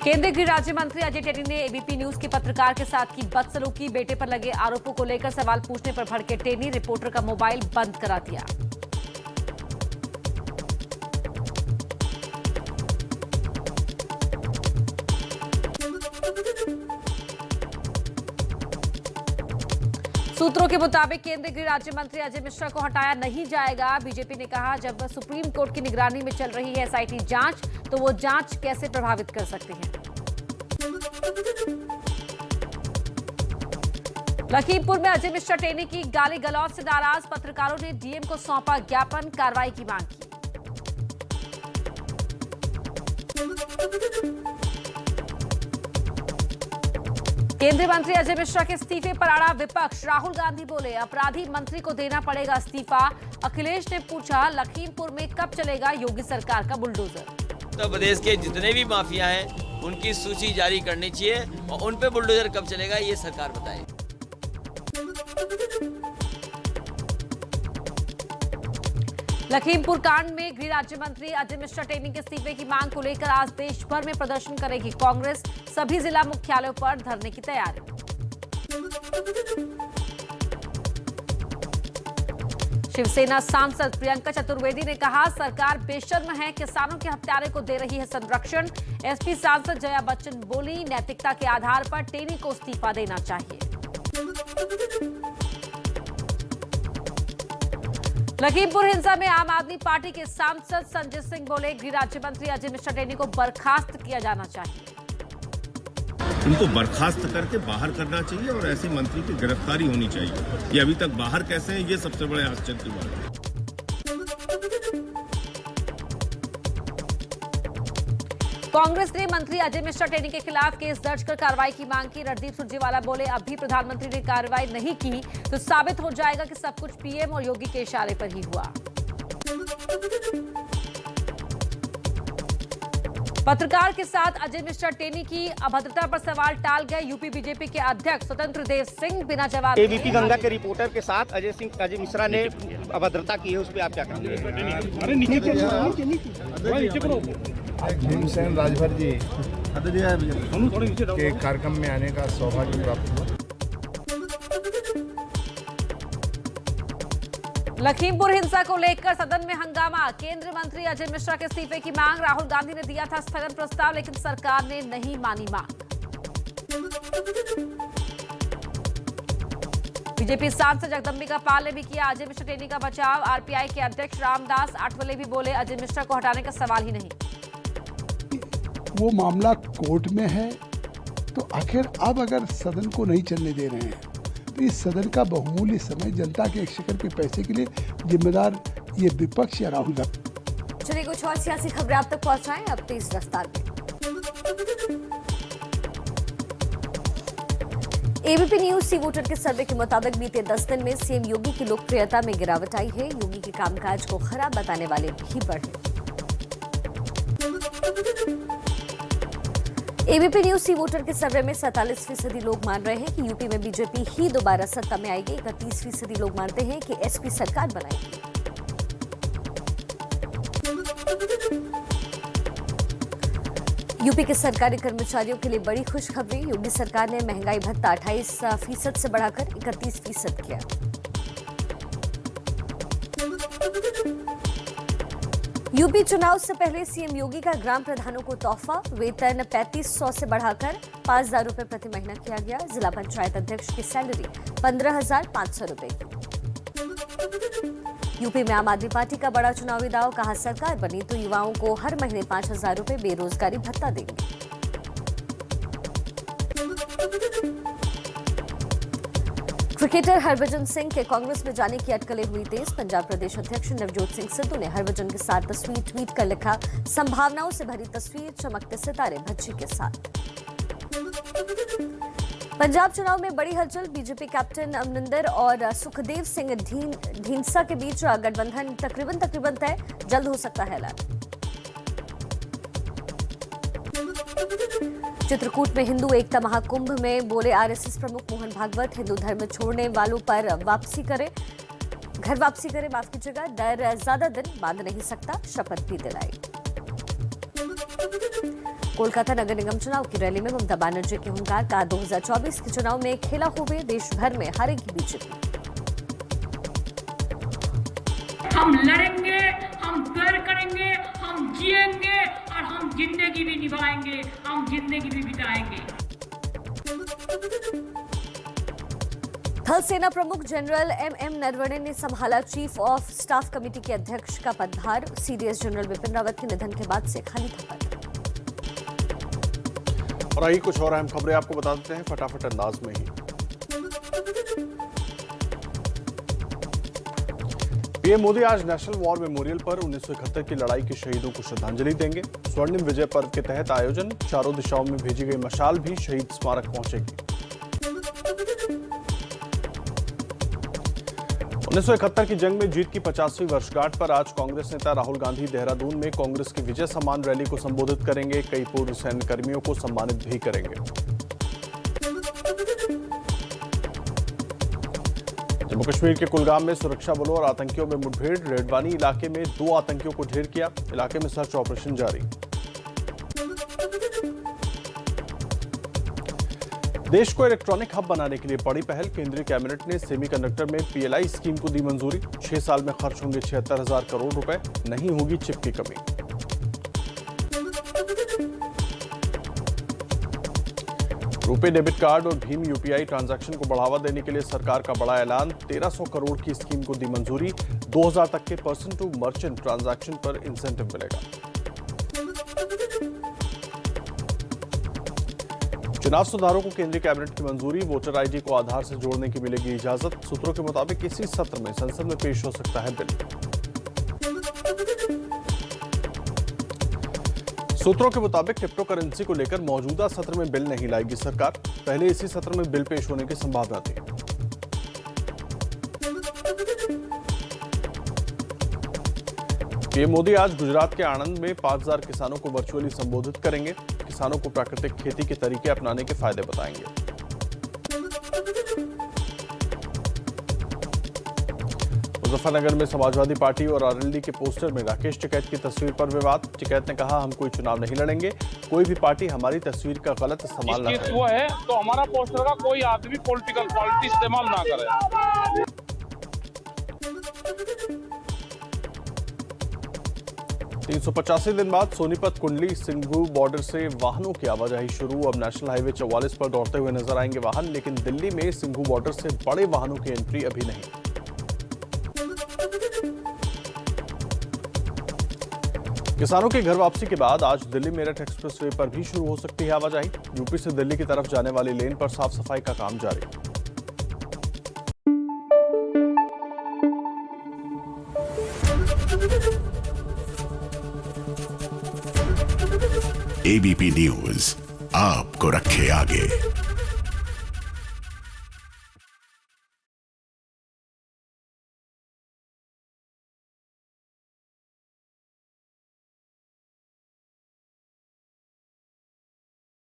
केंद्रीय गृह राज्य मंत्री अजय टेनी ने एबीपी न्यूज के पत्रकार के साथ की बदसलूकी। बेटे पर लगे आरोपों को लेकर सवाल पूछने पर भड़के टेनी, रिपोर्टर का मोबाइल बंद करा दिया। सूत्रों के मुताबिक केंद्रीय गृह राज्य मंत्री अजय मिश्रा को हटाया नहीं जाएगा। बीजेपी ने कहा, जब सुप्रीम कोर्ट की निगरानी में चल रही है एसआईटी जांच, तो वो जांच कैसे प्रभावित कर सकते हैं। लखीमपुर में अजय मिश्रा टेनी की गाली गलौज से नाराज पत्रकारों ने डीएम को सौंपा ज्ञापन, कार्रवाई की मांग की। केंद्रीय मंत्री अजय मिश्रा के इस्तीफे पर अड़ा विपक्ष। राहुल गांधी बोले, अपराधी मंत्री को देना पड़ेगा इस्तीफा। अखिलेश ने पूछा, लखीमपुर में कब चलेगा योगी सरकार का बुलडोजर। उत्तर प्रदेश के जितने भी माफिया हैं उनकी सूची जारी करनी चाहिए और उन पे बुलडोजर कब चलेगा ये सरकार बताए। लखीमपुर कांड में गृह राज्य मंत्री अजय मिश्रा टेनी के इस्तीफे की मांग को लेकर आज देश भर में प्रदर्शन करेगी कांग्रेस। सभी जिला मुख्यालयों पर धरने की तैयारी। शिवसेना सांसद प्रियंका चतुर्वेदी ने कहा, सरकार बेशर्म है, किसानों के हत्यारे को दे रही है संरक्षण। एसपी सांसद जया बच्चन बोली, नैतिकता के आधार पर टेनी को इस्तीफा देना चाहिए। लखीमपुर हिंसा में आम आदमी पार्टी के सांसद संजय सिंह बोले, गृह राज्य मंत्री अजय मिश्रा टेनी को बर्खास्त किया जाना चाहिए। इनको बर्खास्त करके बाहर करना चाहिए और ऐसे मंत्री की गिरफ्तारी होनी चाहिए। ये अभी तक बाहर कैसे हैं, ये सबसे बड़े आश्चर्य की बात है। कांग्रेस ने मंत्री अजय मिश्रा टेनी के खिलाफ केस दर्ज कर कार्रवाई की मांग की। रणदीप सुरजेवाला बोले, अभी प्रधानमंत्री ने कार्रवाई नहीं की तो साबित हो जाएगा कि सब कुछ पीएम और योगी के इशारे पर ही हुआ। पत्रकार के साथ अजय मिश्रा टेनी की अभद्रता पर सवाल टाल गए यूपी बीजेपी के अध्यक्ष स्वतंत्र देव सिंह। बिना जवाब एबीपी गंगा के रिपोर्टर के साथ अजय मिश्रा ने अभद्रता की है, उस पर आप क्या कहेंगे? भीमसेन राजभर जी के कार्यक्रम में आने का सौभाग्य प्राप्त हुआ। लखीमपुर हिंसा को लेकर सदन में हंगामा। केंद्रीय मंत्री अजय मिश्रा के इस्तीफे की मांग। राहुल गांधी ने दिया था स्थगन प्रस्ताव, लेकिन सरकार ने नहीं मानी मांग। बीजेपी सांसद जगदम्बिका पाल ने भी किया अजय मिश्रा टेनी का बचाव। आरपीआई के अध्यक्ष रामदास आठवले भी बोले, अजय मिश्रा को हटाने का सवाल ही नहीं। वो मामला कोर्ट में है, तो आखिर अब अगर सदन को नहीं चलने दे रहे हैं तो इस सदन का बहुमूल्य समय जनता के एक्सचेकर के पैसे के लिए जिम्मेदार ये विपक्ष या राहुल गांधी। चलिए कुछ और सियासी खबरें आप तक पहुंचाएं अब तेज रफ्तार में। एबीपी न्यूज सी वोटर के सर्वे के मुताबिक बीते 10 दिन में सीएम योगी की लोकप्रियता में गिरावट आई है। योगी के कामकाज को खराब बताने वाले भी बढ़े। एबीपी न्यूज सी वोटर के सर्वे में 47% लोग मान रहे हैं कि यूपी में बीजेपी ही दोबारा सत्ता में आएगी। 31% लोग मानते हैं कि एसपी सरकार बनाएगी। यूपी के सरकारी कर्मचारियों के लिए बड़ी खुशखबरी। योगी सरकार ने महंगाई भत्ता 28% से बढ़ाकर 31% किया। यूपी चुनाव से पहले सीएम योगी का ग्राम प्रधानों को तोहफा। वेतन 3500 से बढ़ाकर 5000 रुपए प्रति महीना किया गया। जिला पंचायत अध्यक्ष की सैलरी 15,500 रुपए की। यूपी में आम आदमी पार्टी का बड़ा चुनावी दाव। कहा, सरकार बनी तो युवाओं को हर महीने 5000 रुपए बेरोजगारी भत्ता देंगे। क्रिकेटर हरभजन सिंह के कांग्रेस में जाने की अटकलें हुई तेज। पंजाब प्रदेश अध्यक्ष नवजोत सिंह सिद्धू ने हरभजन के साथ तस्वीर ट्वीट कर लिखा, संभावनाओं से भरी तस्वीर, चमकते सितारे भज्जी के साथ। पंजाब चुनाव में बड़ी हलचल। बीजेपी कैप्टन अमरिंदर और सुखदेव सिंह ढींढसा के बीच गठबंधन तकरीबन तय। जल्द हो सकता है ऐलान। चित्रकूट में हिंदू एकता महाकुंभ में बोले आरएसएस प्रमुख मोहन भागवत, हिंदू धर्म छोड़ने वालों पर वापसी करें। घर वापसी करे, माफ कीजिएगा, डर ज्यादा दिन बांध नहीं सकता, शपथ भी दिलाई। कोलकाता नगर निगम चुनाव की रैली में ममता बनर्जी के हुंकार, कहा 2024 के चुनाव में खेला हुए देश भर में हारेगी बीजेपी। हम लड़ेंगे, हम डर करेंगे, हम जिएंगे और हम जिंदगी भी निभाएंगे, हम जिंदगी भी बिताएंगे। थल सेना प्रमुख जनरल एम नरवणे ने संभाला चीफ ऑफ स्टाफ कमेटी के अध्यक्ष का पदभार। सीडीएस जनरल बिपिन रावत के निधन के बाद से खाली था पद। और आइए कुछ और अहम खबरें आपको बता देते हैं फटाफट अंदाज में ही। पीएम मोदी आज नेशनल वॉर मेमोरियल पर 1971 की लड़ाई के शहीदों को श्रद्धांजलि देंगे। स्वर्णिम विजय पर्व के तहत आयोजन, चारों दिशाओं में भेजी गई मशाल भी शहीद स्मारक पहुंचेगी। 1971 की जंग में जीत की 50वीं वर्षगांठ पर आज कांग्रेस नेता राहुल गांधी देहरादून में कांग्रेस की विजय सम्मान रैली को संबोधित करेंगे। कई पूर्व सैन्य कर्मियों को सम्मानित भी करेंगे। जम्मू कश्मीर के कुलगाम में सुरक्षा बलों और आतंकियों में मुठभेड़, रेडवानी इलाके में 2 आतंकियों को ढेर किया। इलाके में सर्च ऑपरेशन जारी। देश को इलेक्ट्रॉनिक हब बनाने के लिए बड़ी पहल, केंद्रीय कैबिनेट ने सेमीकंडक्टर में पीएलआई स्कीम को दी मंजूरी। 6 साल में खर्च होंगे 76,000 करोड़ रुपए, नहीं होगी चिप की कमी। रुपे डेबिट कार्ड और भीम यूपीआई ट्रांजैक्शन को बढ़ावा देने के लिए सरकार का बड़ा ऐलान। 1300 करोड़ की स्कीम को दी मंजूरी। 2000 तक के पर्सन टू मर्चेंट ट्रांजैक्शन पर इंसेंटिव मिलेगा। चुनाव सुधारों को केंद्रीय कैबिनेट की मंजूरी। वोटर आईडी को आधार से जोड़ने की मिलेगी इजाजत। सूत्रों के मुताबिक इसी सत्र में संसद में पेश हो सकता है बिल। सूत्रों के मुताबिक क्रिप्टो करेंसी को लेकर मौजूदा सत्र में बिल नहीं लाएगी सरकार। पहले इसी सत्र में बिल पेश होने की संभावना थी। पीएम मोदी आज गुजरात के आणंद में 5000 किसानों को वर्चुअली संबोधित करेंगे। किसानों को प्राकृतिक खेती के तरीके अपनाने के फायदे बताएंगे। मुजफ्फरनगर में समाजवादी पार्टी और आरएलडी के पोस्टर में राकेश टिकैत की तस्वीर पर विवाद। टिकैत ने कहा, हम कोई चुनाव नहीं लड़ेंगे, कोई भी पार्टी हमारी तस्वीर का गलत इस्तेमाल न करे। वो है तो हमारा पोस्टर का कोई आदमी पॉलिटिकल पार्टी इस्तेमाल ना करे। 385 दिन बाद सोनीपत कुंडली सिंघू बॉर्डर से वाहनों की आवाजाही शुरू। अब नेशनल हाईवे 44 पर दौड़ते हुए नजर आएंगे वाहन, लेकिन दिल्ली में सिंघू बॉर्डर से बड़े वाहनों की एंट्री अभी नहीं। किसानों की घर वापसी के बाद आज दिल्ली मेरठ एक्सप्रेसवे पर भी शुरू हो सकती है आवाजाही। यूपी से दिल्ली की तरफ जाने वाली लेन पर साफ सफाई का काम जारी। एबीपी न्यूज आपको रखे आगे।